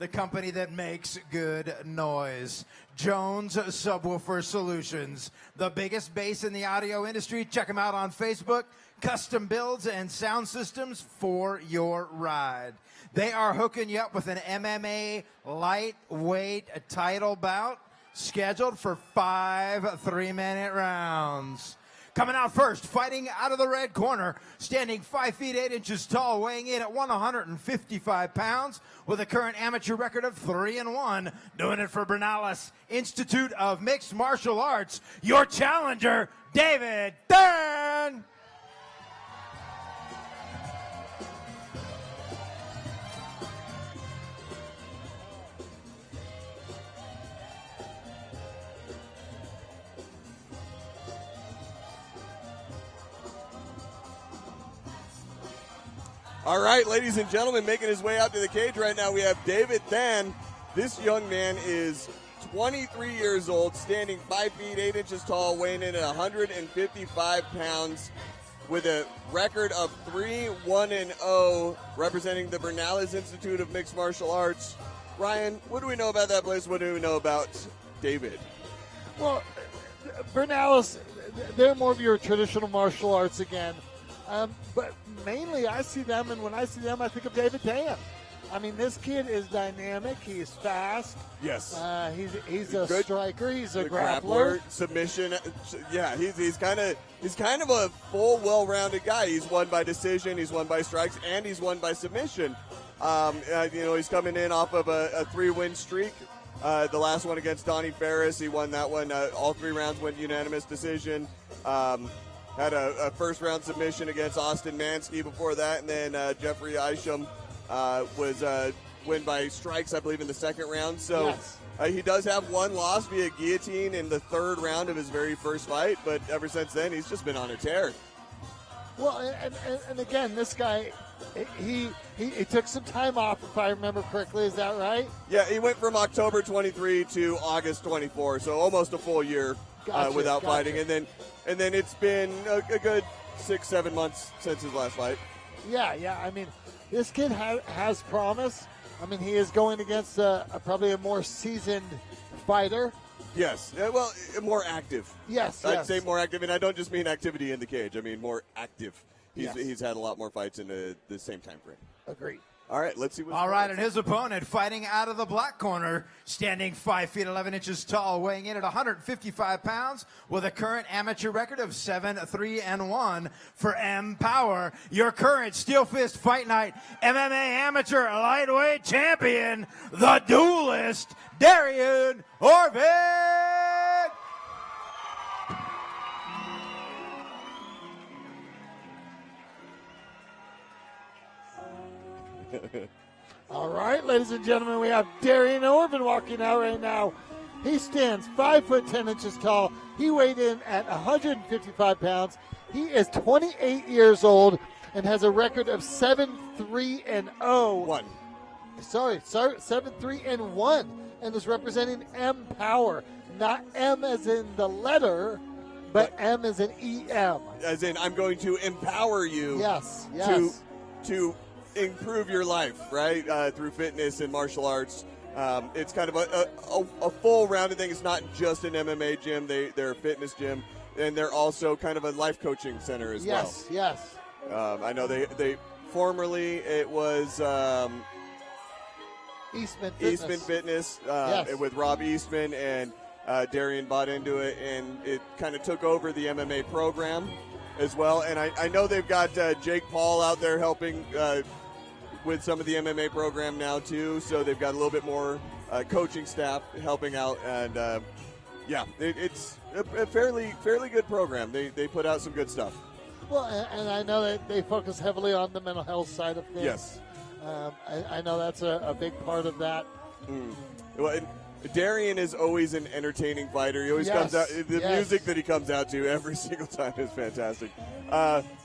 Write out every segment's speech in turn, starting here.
the company that makes good noise. Jones Subwoofer Solutions, the biggest bass in the audio industry. Check them out on Facebook. Custom builds and sound systems for your ride. They are hooking you up with an MMA lightweight title bout scheduled for 5 3-minute rounds. Coming out first, fighting out of the red corner, standing 5 feet 8 inches tall, weighing in at 155 pounds, with a current amateur record of 3-1, doing it for Bernalis Institute of Mixed Martial Arts. Your challenger, David Dern. All right, ladies and gentlemen, making his way out to the cage right now, we have David Than. This young man is 23 years old, standing 5 feet 8 inches tall, weighing in at 155 pounds, with a record of 3-1-0, representing the Bernalis Institute of Mixed Martial Arts. Ryan, what do we know about that place? What do we know about David? Well, Bernalis, they're more of your traditional martial arts again. But mainly I see them, and when I see them, I think of David Tan. I mean, this kid is dynamic. He's fast. Yes. He's a good striker. He's a grappler. Submission. Yeah, he's kind of a full, well-rounded guy. He's won by decision. He's won by strikes, and he's won by submission. He's coming in off of a 3-win streak. The last one against Donnie Ferris, he won that one. All 3 rounds went unanimous decision. Had a first-round submission against Austin Mansky before that, and then Jeffrey Isham was win by strikes, I believe, in the second round. So yes. He does have one loss via guillotine in the 3rd round of his very first fight, but ever since then, he's just been on a tear. Well, and again, this guy, he took some time off, if I remember correctly. Is that right? Yeah, he went from October 23 to August 24, so almost a full year without fighting, and then it's been a good 6-7 months since his last fight. Yeah. I mean, this kid has promise. I mean, he is going against probably a more seasoned fighter. Yes. Well, more active. Yes. I'd say more active, and I don't just mean activity in the cage. I mean more active. Yes. He's had a lot more fights in the same time frame. Agreed. All right, let's see what's All right, and his opponent fighting out of the black corner, standing 5 feet 11 inches tall, weighing in at 155 pounds, with a current amateur record of 7-3-1 for M Power. Your current Steel Fist Fight Night MMA amateur lightweight champion, the duelist, Darien Orvin. All right, ladies and gentlemen, we have Darien Orvin walking out right now. He stands 5 foot 10 inches tall. He weighed in at 155 pounds. He is 28 years old and has a record of 7-3-0. 1. Sorry, 7-3-1, and is representing M Power, not M as in the letter, but M as in EM. As in, I'm going to empower you. Yes. To improve your life, right? Through fitness and martial arts. It's kind of a full rounded thing. It's not just an MMA gym. They're a fitness gym, and they're also kind of a life coaching center as well. Yes. I know they formerly it was Eastman Fitness Yes. with Rob Eastman, and Darien bought into it, and it kind of took over the MMA program as well. And I know they've got Jake Paul out there helping with some of the MMA program now too, so they've got a little bit more coaching staff helping out, and it's a fairly good program. They put out some good stuff. Well, and I know that they focus heavily on the mental health side of things. Yes. I know that's a big part of that. Well, and Darien is always an entertaining fighter. He always comes out. The music that he comes out to every single time is fantastic.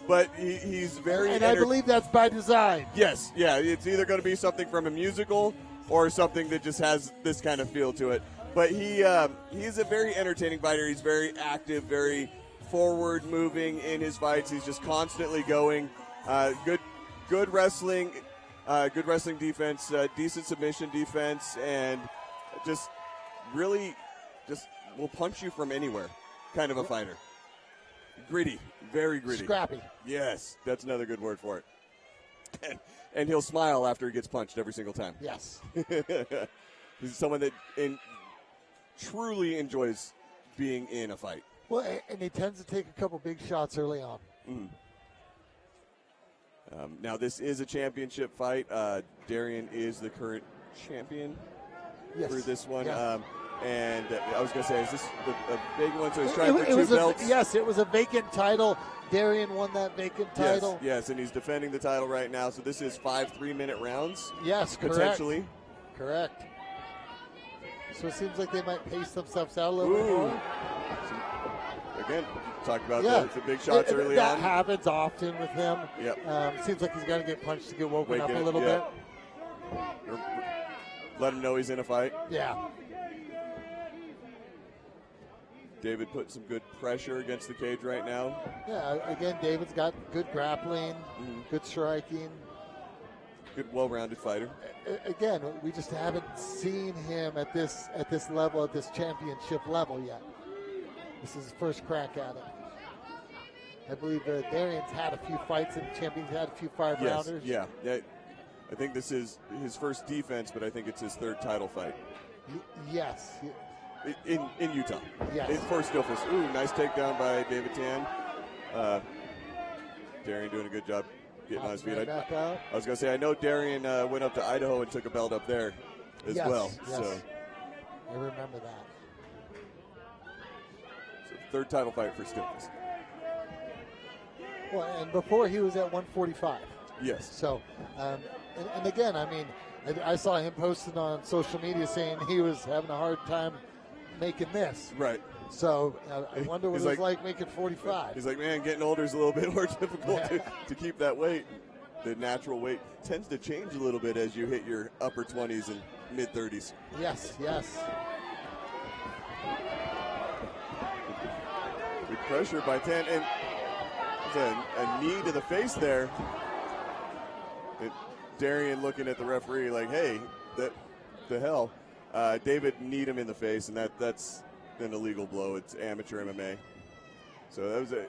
But he's very. And I believe that's by design. Yes, yeah. It's either going to be something from a musical or something that just has this kind of feel to it. But he's a very entertaining fighter. He's very active, very forward moving in his fights. He's just constantly going. Good wrestling. Good wrestling defense, decent submission defense, and just really just will punch you from anywhere kind of a fighter. Gritty, very gritty. Scrappy. Yes, that's another good word for it. And he'll smile after he gets punched every single time. Yes. He's someone that truly enjoys being in a fight. Well, and he tends to take a couple big shots early on. Mm. Now, this is a championship fight. Darien is the current champion for this one. Yes. And I was going to say, is this a big one? So he's trying for two belts? Yes, it was a vacant title. Darien won that vacant title. Yes, and he's defending the title right now. So this is 5 3-minute rounds. Yes, potentially. Correct. So it seems like they might pace themselves out a little bit more. Again, talk about the big shots early that on. That happens often with him. Yep. Seems like he's got to get punched to get woken up a little bit. Let him know he's in a fight. Yeah. David put some good pressure against the cage right now. Yeah, again, David's got good grappling, good striking. Good, well-rounded fighter. Again, we just haven't seen him at this level, at this championship level yet. This is his first crack at it. I believe Darien's had a few fights and Champion's had a few 5-rounders. Yeah. I think this is his first defense, but I think it's his third title fight. Yes. In Utah. Yes. For Still Fist. Ooh, nice takedown by David Tan. Darien doing a good job getting on his feet. I was going to say, I know Darien went up to Idaho and took a belt up there as well. Yes. So I remember that. Third title fight for Still Fist. Well, and before he was at 145. Yes. So, and again, I mean, I saw him posting on social media saying he was having a hard time making this. Right. So I wonder what it was like making 45. He's like, man, getting older is a little bit more difficult to keep that weight. The natural weight tends to change a little bit as you hit your upper 20s and mid 30s. Yes. Good pressure by Tan, and there's a knee to the face there. Darien looking at the referee like, hey, the hell. David kneed him in the face, and that's an illegal blow. It's amateur MMA. So that was a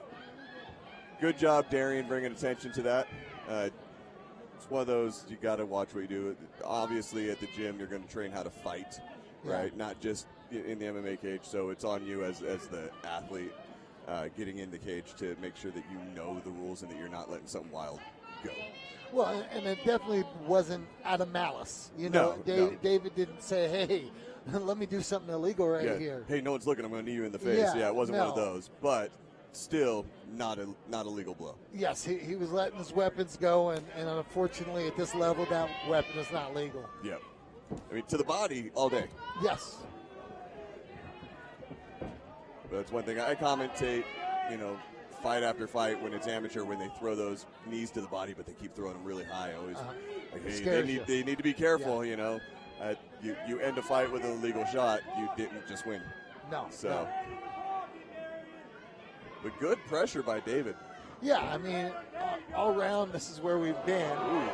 good job, Darien, bringing attention to that. It's one of those, you got to watch what you do. Obviously, at the gym, you're going to train how to fight, right? Not just in the MMA cage. So it's on you as the athlete getting in the cage to make sure that you know the rules and that you're not letting something wild go. Well, and it definitely wasn't out of malice. David didn't say, hey, let me do something illegal here. Hey, no one's looking. I'm going to knee you in the face. Yeah, it wasn't one of those. But still not a legal blow. Yes, he was letting his weapons go, and unfortunately at this level, that weapon is not legal. Yep. I mean, to the body all day. Yes. But that's one thing. I commentate, fight after fight when it's amateur, when they throw those knees to the body, but they keep throwing them really high. Always, they need to be careful. You end a fight with an illegal shot, you didn't just win. No. So, but good pressure by David. Yeah, I mean, all around, this is where we've been. Ooh,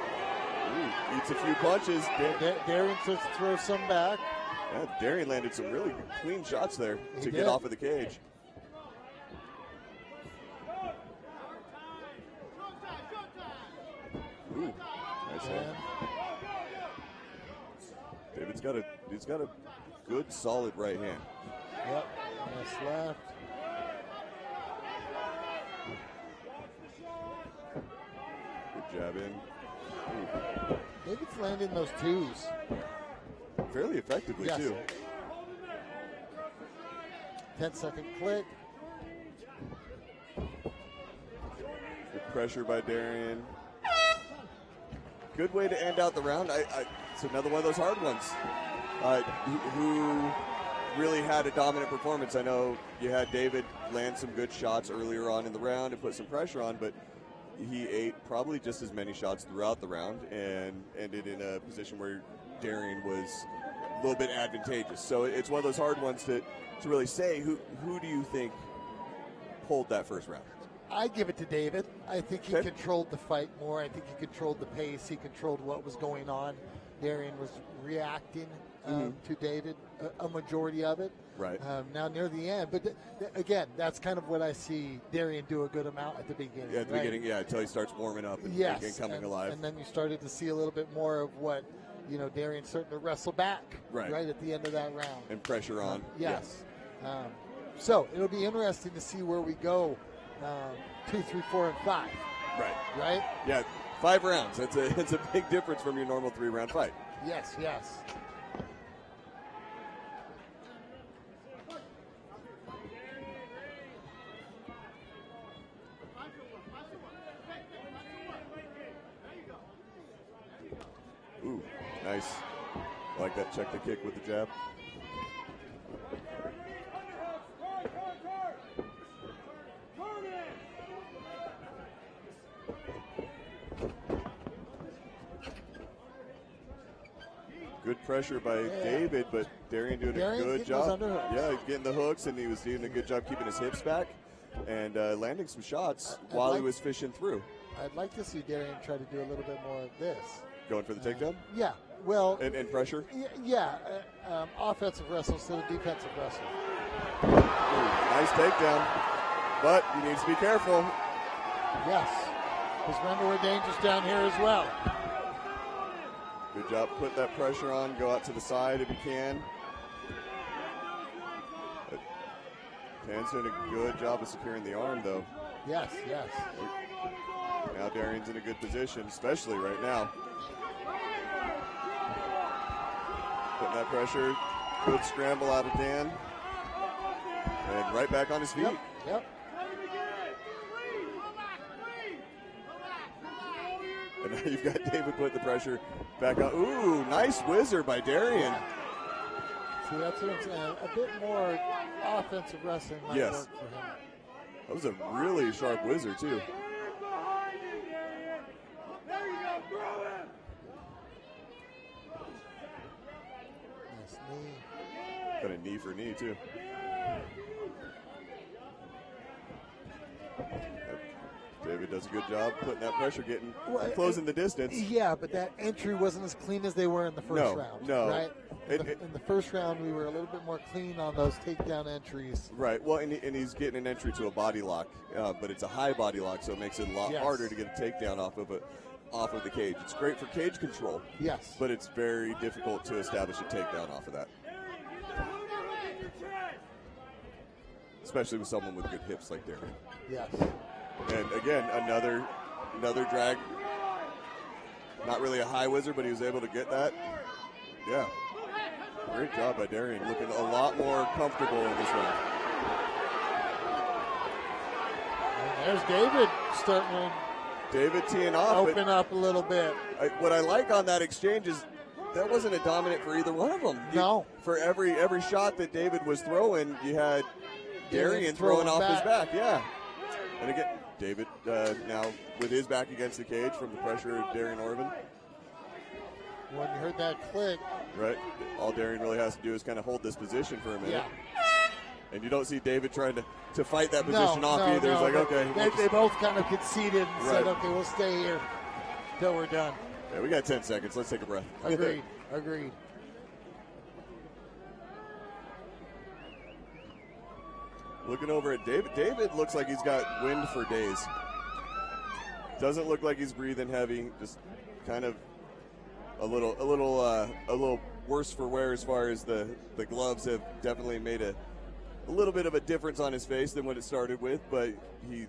eats a few punches. Darien starts to throw some back. Yeah, Darien landed some really clean shots there to get off of the cage. Ooh, nice hand. David's got a good, solid right hand. Yep, nice left. Good jab in. Ooh. David's landing those twos. Fairly effectively, too. 10-second click. Good pressure by Darien. Good way to end out the round. It's another one of those hard ones. Who really had a dominant performance. I know you had David land some good shots earlier on in the round and put some pressure on, but he ate probably just as many shots throughout the round and ended in a position where Darien was a little bit advantageous. So it's one of those hard ones to really say. Who do you think pulled that first round? I give it to David. I think he Okay. controlled the fight more. I think he controlled the pace. He controlled what was going on. Darien was reacting to David a majority of it. Right. Now near the end, but again, that's kind of what I see Darien do a good amount at the beginning. Yeah, at the right? beginning, until he starts warming up and coming alive. And then you started to see a little bit more of what, Darien starting to wrestle back Right. at the end of that round. And pressure on. Yes. So it'll be interesting to see where we go 2, 3, 4, and 5. Right. Right? Yeah, 5 rounds. It's a big difference from your normal 3-round fight. Yes, yes. Ooh, nice. I like that. Check the kick with the jab. Good pressure by David, but Darien doing a good job. Yeah, he's getting the hooks, and he was doing a good job keeping his hips back and landing some shots while he was fishing through. I'd like to see Darien try to do a little bit more of this. Going for the takedown? Yeah. Well, and pressure? Offensive wrestle instead of defensive wrestle. Ooh, nice takedown, but he needs to be careful. Yes, because remember we're dangerous down here as well. Good job. Put that pressure on. Go out to the side if you can. Tan's doing a good job of securing the arm, though. Yes, yes. Now Darien's in a good position, especially right now. Putting that pressure. Good scramble out of Dan. And right back on his feet. Yep. And now you've got David putting the pressure back on. Ooh, nice whizzer by Darien. See, that's what I'm saying. A bit more offensive wrestling might work for him. That was a really sharp whizzer, too. Nice knee. Got a knee for knee, too. David does a good job putting that pressure, closing the distance. Yeah, but that entry wasn't as clean as they were in the first round. No. Right? In the first round, we were a little bit more clean on those takedown entries. Right. Well, and he's getting an entry to a body lock, but it's a high body lock, so it makes it a lot harder to get a takedown off of the cage. It's great for cage control. Yes. But it's very difficult to establish a takedown off of that. Especially with someone with good hips like Darien. Yes. And again, another drag. Not really a high whizzer, but he was able to get that. Yeah. Great job by Darien. Looking a lot more comfortable in this round. And there's David starting David teeing off. Open up a little bit. What I like on that exchange is that wasn't a dominant for either one of them. No. For every shot that David was throwing, you had Darien throwing off his back. Yeah. And again, David now with his back against the cage from the pressure of Darien Orvin. When you heard that click. Right. All Darien really has to do is kind of hold this position for a minute. Yeah. And you don't see David trying to fight that position off either. He's like, okay. They both kind of conceded and said, okay, we'll stay here till we're done. Yeah, we got 10 seconds. Let's take a breath. Agreed. Looking over at David. David looks like he's got wind for days. Doesn't look like he's breathing heavy. Just kind of a little worse for wear as far as the gloves have definitely made a little bit of a difference on his face than what it started with. But he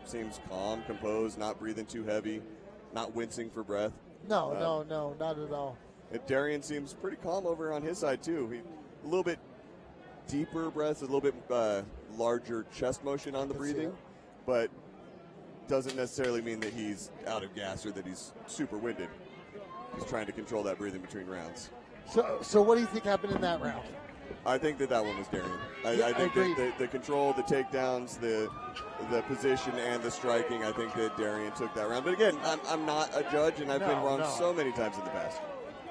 seems calm, composed, not breathing too heavy, not wincing for breath. No, not at all. And Darien seems pretty calm over on his side too. He a little bit deeper breaths, a little bit larger chest motion on the breathing, but doesn't necessarily mean that he's out of gas or that he's super winded. He's trying to control that breathing between rounds. So what do you think happened in that round? I think that one was Darien. I think that the control, the takedowns, the position, and the striking, I think that Darien took that round. But again, I'm not a judge, and I've been wrong so many times in the past.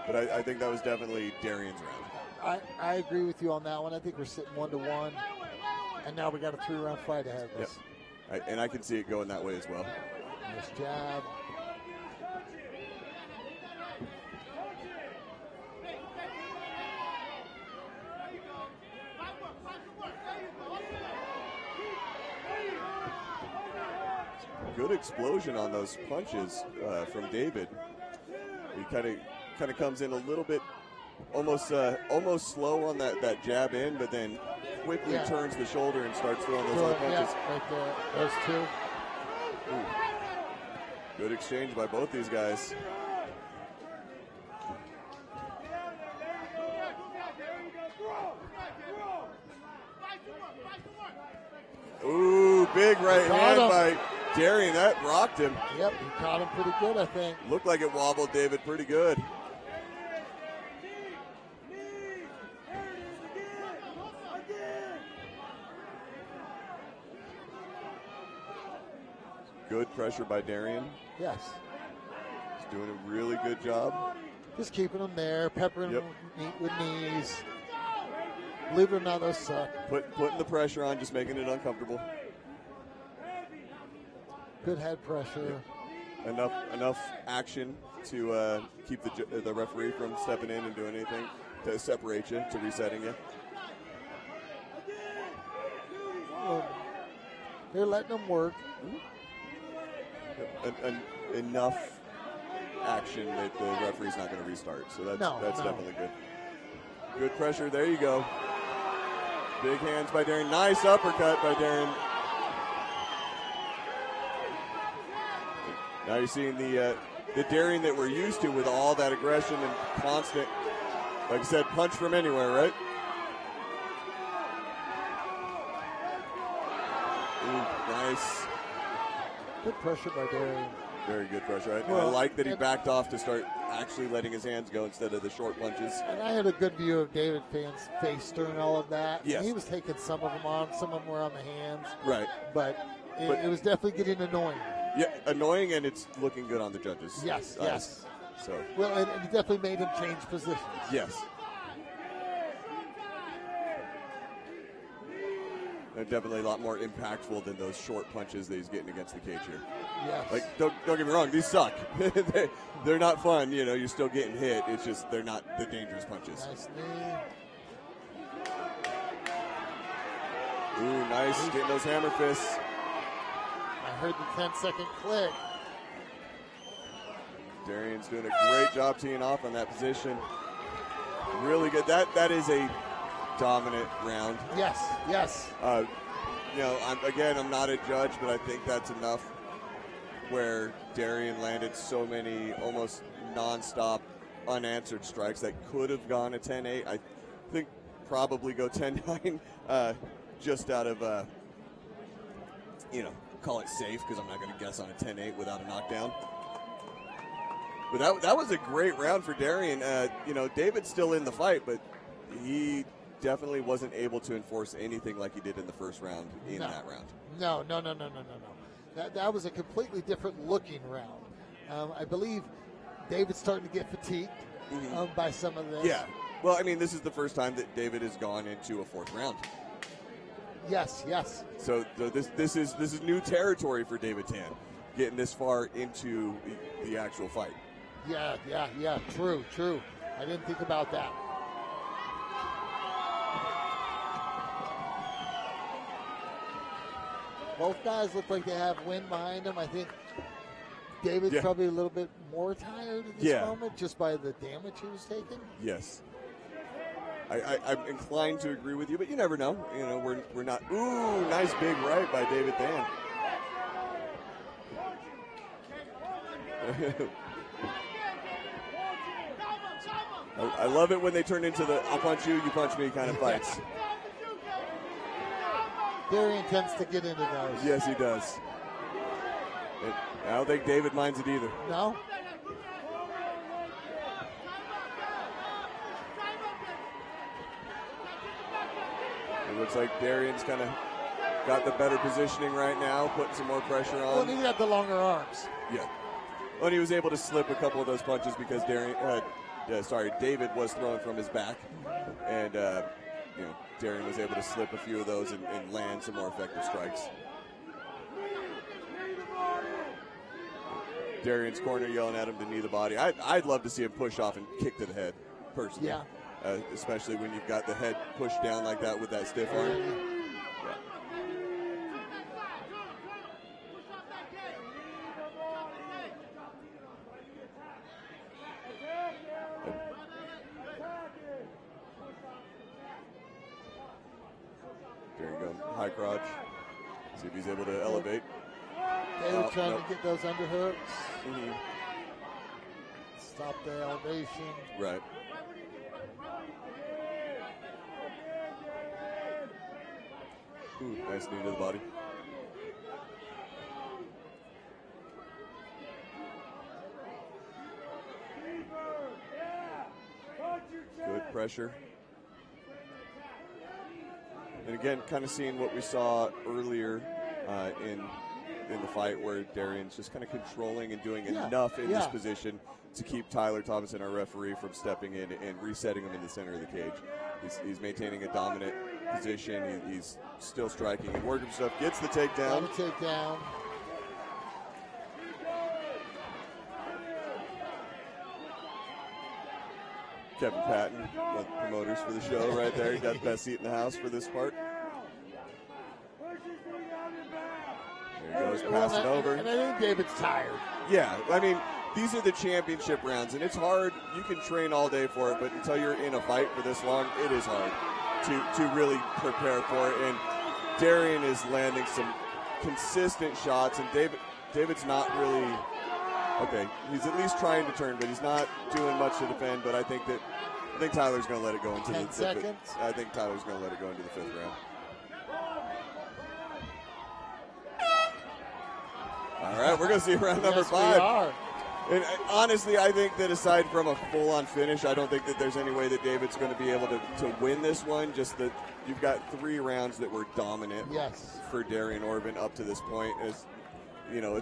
But I think that was definitely Darien's round. I agree with you on that one. I think we're sitting 1-1, and now we got a 3-round fight ahead of us. And I can see it going that way as well. Nice jab. Good explosion on those punches from David. He kind of comes in a little bit, almost slow on that jab in, but then quickly turns the shoulder and starts throwing those other punches. Yeah, right there. Those two. Ooh. Good exchange by both these guys. Ooh, big right hand by Darien. That rocked him. Yep, he caught him pretty good, I think. Looked like it wobbled David pretty good. Good pressure by Darien. Yes. He's doing a really good job. Just keeping him there, peppering him with knees. Believe it or not, those suck. Putting the pressure on, just making it uncomfortable. Good head pressure. Enough action to keep the referee from stepping in and doing anything to separate you, to resetting you. Well, they're letting them work. Enough action that the referee's not going to restart. So that's definitely good. Good pressure. There you go. Big hands by Darien. Nice uppercut by Darien. Now you're seeing the Darien that we're used to with all that aggression and constant, like I said, punch from anywhere, right? Ooh, nice. Good pressure by Darien. Very good pressure. I like that he backed off to start actually letting his hands go instead of the short punches. And I had a good view of David Fan's face during all of that. Yes. He was taking some of them on, some of them were on the hands. Right. But it was definitely getting annoying. Yeah, annoying, and it's looking good on the judges. Yes. So. Well, and it definitely made him change positions. Yes. They're definitely a lot more impactful than those short punches that he's getting against the cage here. Yes. Like, don't get me wrong, these suck. They're not fun, you're still getting hit. It's just they're not the dangerous punches. Nice knee. Ooh, nice. Getting those hammer fists. I heard the 10-second click. Darien's doing a great job teeing off on that position. Really good. That is a dominant round. Yes. I'm not a judge, but I think that's enough where Darien landed so many almost nonstop unanswered strikes that could have gone a 10-8. I think probably go 10-9 just out of, call it safe because I'm not going to guess on a 10-8 without a knockdown. But that was a great round for Darien. David's still in the fight, but he definitely wasn't able to enforce anything like he did in the first round that round. No. That was a completely different looking round. I believe David's starting to get fatigued by some of this. Yeah. Well, this is the first time that David has gone into a fourth round. Yes. So this is new territory for David Tan, getting this far into the actual fight. Yeah. True. I didn't think about that. Both guys look like they have wind behind them. I think David's probably a little bit more tired at this moment just by the damage he was taking. Yes. I'm inclined to agree with you, but you never know. We're not. Ooh, nice big right by David Tan. I love it when they turn into the I'll punch you, you punch me kind of fights. Darien tends to get into those. Yes, he does. I don't think David minds it either. No? It looks like Darien's kind of got the better positioning right now, putting some more pressure on. Well, he got the longer arms. Yeah. Well, and he was able to slip a couple of those punches because David was throwing from his back. And, Darien was able to slip a few of those and land some more effective strikes. Darien's corner yelling at him to knee the body. I'd love to see him push off and kick to the head, personally. Yeah. Especially when you've got the head pushed down like that with that stiff arm. Yeah. There you go, high crotch. See if he's able to elevate. They were trying to get those underhooks. Mm-hmm. Stop the elevation. Right. Ooh, nice knee to the body. Good pressure. And again, kind of seeing what we saw earlier in the fight, where Darien's just kind of controlling and doing enough in this position to keep Tyler Thomason, our referee, from stepping in and resetting him in the center of the cage. He's maintaining a dominant position. He's still striking and working stuff. Gets the takedown. Got a takedown. Kevin Patton, one of the promoters for the show right there. He got the best seat in the house for this part. There he goes, pass it over. And I think David's tired. Yeah, I mean, these are the championship rounds, and it's hard. You can train all day for it, but until you're in a fight for this long, it is hard to really prepare for it. And Darien is landing some consistent shots, and David's not really, okay, he's at least trying to turn, but he's not doing much to defend. But I think Tyler's going to let it go into 10 seconds. I think Tyler's going to let it go into the 5th round. All right, we're going to see round number 5. We are. And honestly, I think that aside from a full-on finish, I don't think that there's any way that David's going to be able to win this one. Just that you've got 3 rounds that were dominant for Darien Orvin up to this point. As you know,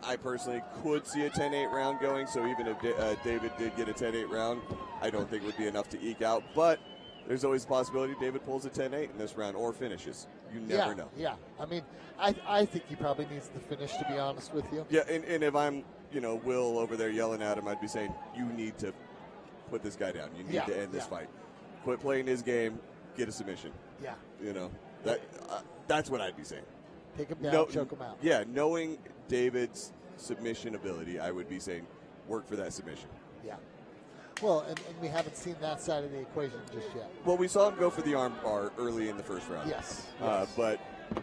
I personally could see a 10-8 round going. So even if David did get a 10-8 round, I don't think it would be enough to eke out. But there's always a possibility David pulls a 10-8 in this round or finishes. You never know. Yeah, I mean, I think he probably needs the finish, to be honest with you. Yeah, and if I'm, Will over there yelling at him, I'd be saying, you need to put this guy down. You need to end this fight. Quit playing his game. Get a submission. Yeah. That's what I'd be saying. Take him down, choke him out. Yeah, knowing David's submission ability, I would be saying, work for that submission. Yeah. Well, and we haven't seen that side of the equation just yet. Well, we saw him go for the arm bar early in the first round. Yes.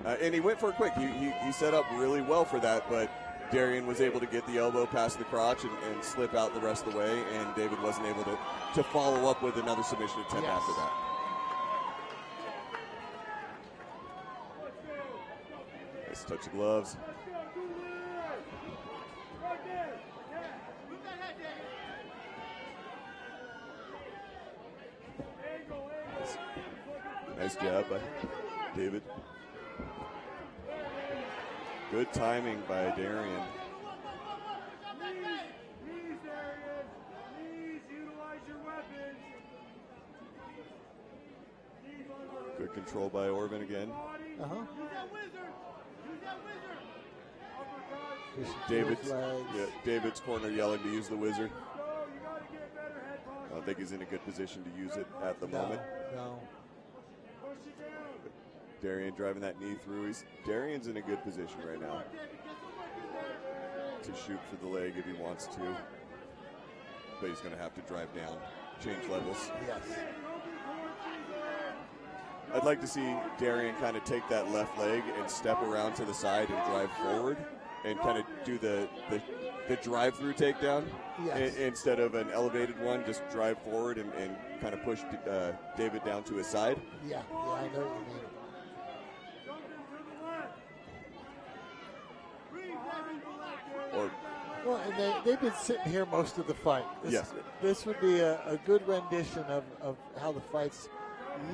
And he went for it quick. He set up really well for that, but Darien was able to get the elbow past the crotch and slip out the rest of the way, and David wasn't able to follow up with another submission attempt after that. Nice touch of gloves. Nice jab by David. Good timing by Darien. Good control by Orvin again. David's corner yelling to use the wizard. I don't think he's in a good position to use it at the moment. No. Darien driving that knee through. Darien's in a good position right now to shoot for the leg if he wants to. But he's going to have to drive down, change levels. Yes. I'd like to see Darien kind of take that left leg and step around to the side and drive forward and kind of do the drive-through takedown instead of an elevated one. Just drive forward and kind of push David down to his side. Yeah, I know what you mean. Well, and they've been sitting here most of the fight. This would be a good rendition of how the fights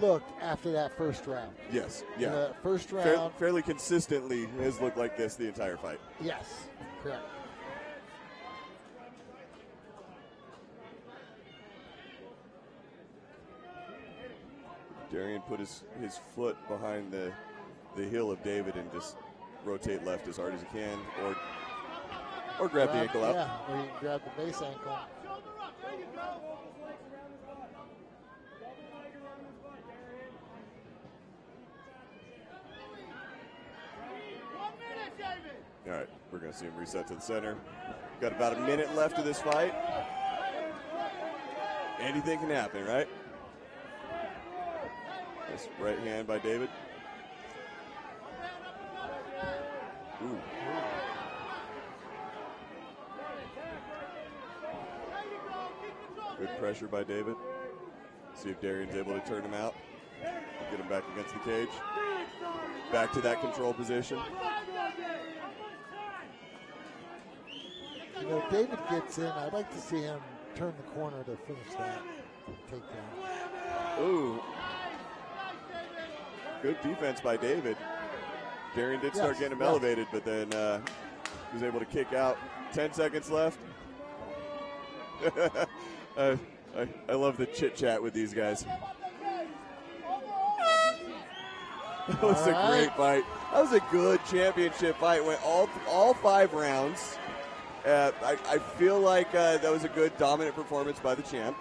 looked after that first round. Yes, yeah. The first round. Fairly consistently has looked like this the entire fight. Yes, correct. Darien put his foot behind the heel of David and just rotate left as hard as he can, or Or grab the ankle out. Yeah, or you can grab the base ankle. All right, we're going to see him reset to the center. Got about a minute left of this fight. Anything can happen, right? This right hand by David. Ooh. Good pressure by David. See if Darien's able to turn him out. Get him back against the cage. Back to that control position. You know, David gets in. I'd like to see him turn the corner to finish that takedown. Ooh. Good defense by David. Darien did start getting him elevated, but then he was able to kick out. 10 seconds left. I love the chit-chat with these guys. That was a great fight. That was a good championship fight. Went all 5 rounds. I feel like that was a good dominant performance by the champ.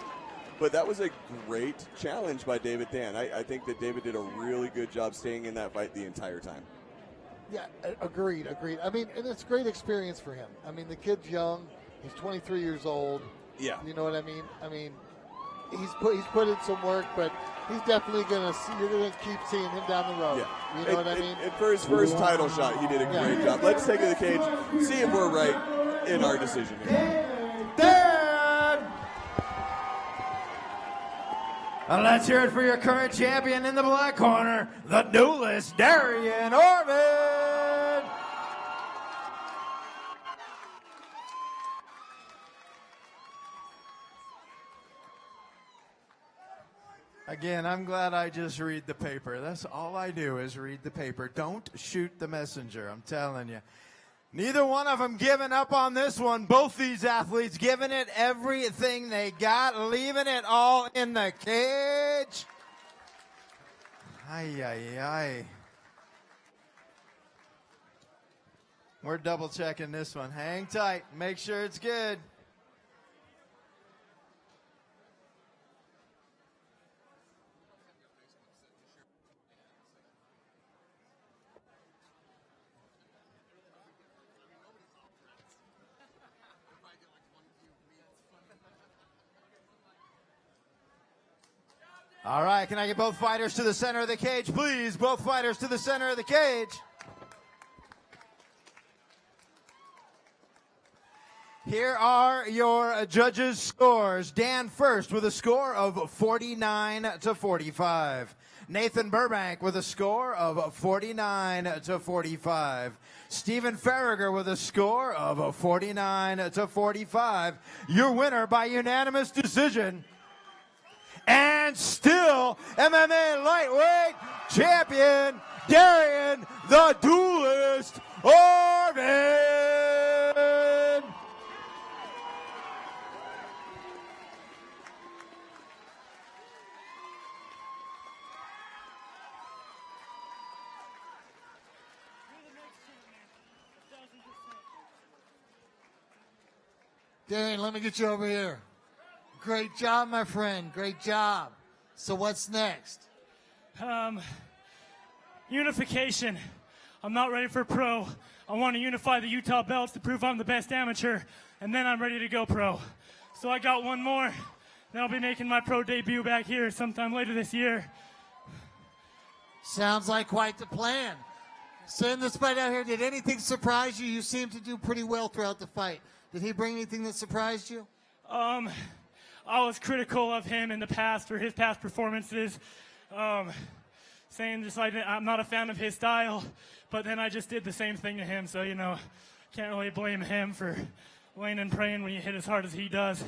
But that was a great challenge by David Dan. I think that David did a really good job staying in that fight the entire time. Yeah, agreed. I mean, and it's a great experience for him. I mean, the kid's young. He's 23 years old. Yeah. You know what I mean? I mean, he's put in some work, but he's definitely you're gonna keep seeing him down the road. Yeah. You know what I mean? And for his first title shot, he did a great job. Let's take it to the cage, see if we're right in our decision here. And let's hear it for your current champion in the black corner, the duelist, Darien Orvin. Again, I'm glad I just read the paper. That's all I do is read the paper. Don't shoot the messenger, I'm telling you. Neither one of them giving up on this one. Both these athletes giving it everything they got, leaving it all in the cage. Ay, ay, ay. We're double checking this one. Hang tight. Make sure it's good. All right, can I get both fighters to the center of the cage, please? Both fighters to the center of the cage. Here are your judges' scores. Dan first with a score of 49-45. Nathan Burbank with a score of 49-45. Stephen Farragher with a score of 49-45. Your winner by unanimous decision. And still MMA lightweight champion, Darien the Duelist Orvin. Darien, let me get you over here. Great job, my friend. Great job. So what's next? Unification. I'm not ready for pro. I want to unify the Utah belts to prove I'm the best amateur, and then I'm ready to go pro. So I got one more. Then I'll be making my pro debut back here sometime later this year. Sounds like quite the plan. So in this fight out here, did anything surprise you? You seemed to do pretty well throughout the fight. Did he bring anything that surprised you? I was critical of him in the past for his past performances, saying just like I'm not a fan of his style, but then I just did the same thing to him, so, you know, can't really blame him for laying and praying when you hit as hard as he does.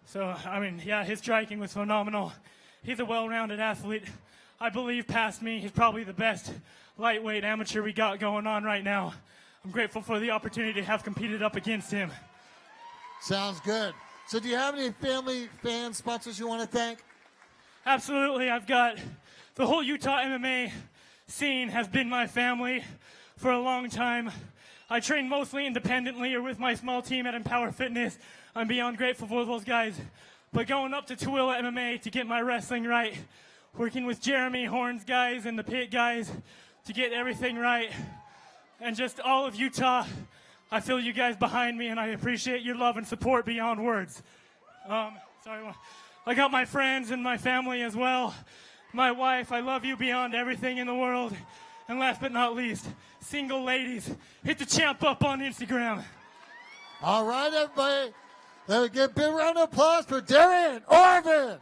So, I mean, yeah, his striking was phenomenal. He's a well-rounded athlete. I believe past me, he's probably the best lightweight amateur we got going on right now. I'm grateful for the opportunity to have competed up against him. Sounds good. So do you have any family, fans, sponsors you want to thank? Absolutely. I've got the whole Utah MMA scene has been my family for a long time. I train mostly independently or with my small team at Empower Fitness. I'm beyond grateful for those guys. But going up to Tooele MMA to get my wrestling right, working with Jeremy Horn's guys and the Pit guys to get everything right, and just all of Utah, I feel you guys behind me, and I appreciate your love and support beyond words. I got my friends and my family as well. My wife, I love you beyond everything in the world. And last but not least, single ladies, hit the champ up on Instagram. All right, everybody. Let's get a big round of applause for Darien Orvin.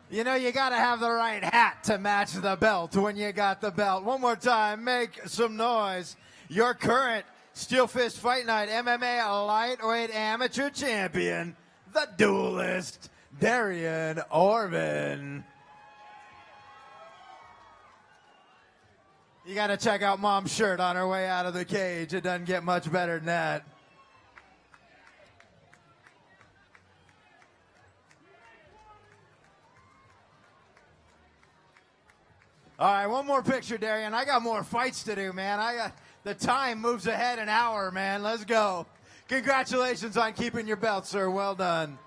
You know, you got to have the right hat to match the belt when you got the belt. One more time, make some noise. Your current Steel Fist Fight Night MMA lightweight amateur champion, the duelist, Darien Orvin. You got to check out Mom's shirt on her way out of the cage. It doesn't get much better than that. All right, one more picture, Darien. I got more fights to do, man. The time moves ahead an hour, man. Let's go. Congratulations on keeping your belt, sir. Well done.